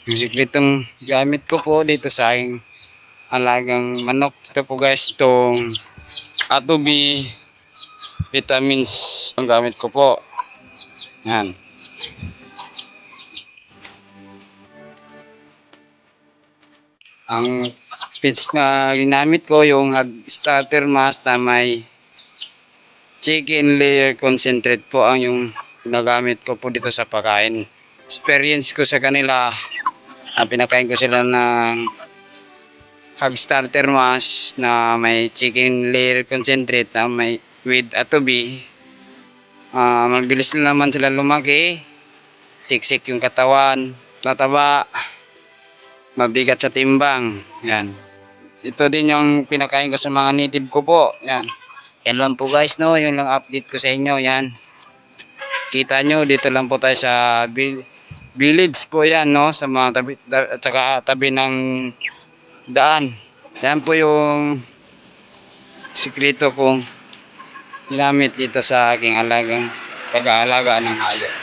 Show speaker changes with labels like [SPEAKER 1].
[SPEAKER 1] Yung sikretong gamit ko po dito sa aking alagang manok. Ito po guys, itong Atobi vitamins ang gamit ko po. Yan. Ang feeds na ginamit ko yung starter mass na may chicken layer concentrate po ang yung nagamit ko po dito sa pagkain. Experience ko sa kanila, pinakain ko sila ng hog starter mass na may chicken layer concentrate na may with atobi. Mabilis na naman sila lumaki, siksik yung katawan, tataba, mabigat sa timbang. Yan. Ito din yung pinakain ko sa mga native ko po. Yan. Yan lang po guys, no, yung lang update ko sa inyo. Yan. Kita nyo, dito lang po tayo sa village po yan, no, sa mga tabi, at saka tabi ng daan. Yan po yung sikreto kong ginamit dito sa aking alagang pag-aalaga ng hayop.